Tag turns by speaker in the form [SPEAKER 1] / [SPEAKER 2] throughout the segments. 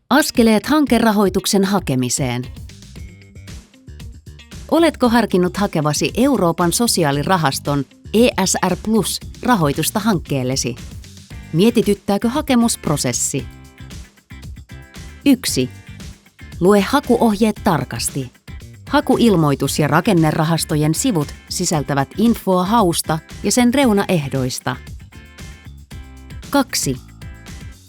[SPEAKER 1] Askeleet hankerahoituksen hakemiseen. Oletko harkinnut hakevasi Euroopan sosiaalirahaston ESR Plus rahoitusta hankkeellesi? Mietityttääkö hakemusprosessi? 1. Lue hakuohjeet tarkasti. Hakuilmoitus ja rakennerahastojen sivut sisältävät infoa hausta ja sen reunaehdoista. 2.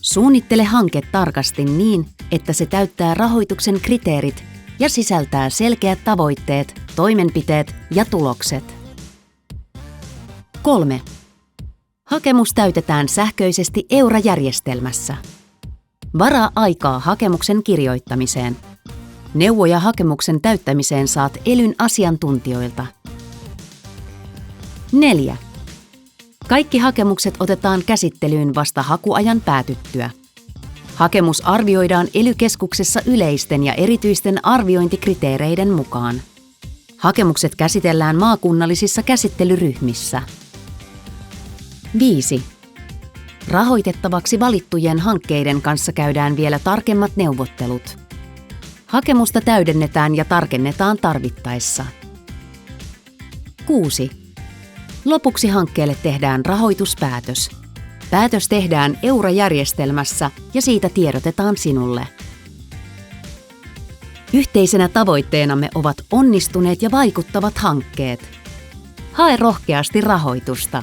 [SPEAKER 1] Suunnittele hanke tarkasti niin, että se täyttää rahoituksen kriteerit ja sisältää selkeät tavoitteet, toimenpiteet ja tulokset. 3. Hakemus täytetään sähköisesti Eura-järjestelmässä. Varaa aikaa hakemuksen kirjoittamiseen. Neuvoja hakemuksen täyttämiseen saat ELYn asiantuntijoilta. 4. Kaikki hakemukset otetaan käsittelyyn vasta hakuajan päätyttyä. Hakemus arvioidaan ELY-keskuksessa yleisten ja erityisten arviointikriteereiden mukaan. Hakemukset käsitellään maakunnallisissa käsittelyryhmissä. 5. Rahoitettavaksi valittujen hankkeiden kanssa käydään vielä tarkemmat neuvottelut. Hakemusta täydennetään ja tarkennetaan tarvittaessa. 6. Lopuksi hankkeelle tehdään rahoituspäätös. Päätös tehdään Eura-järjestelmässä ja siitä tiedotetaan sinulle. Yhteisenä tavoitteenamme ovat onnistuneet ja vaikuttavat hankkeet. Hae rohkeasti rahoitusta.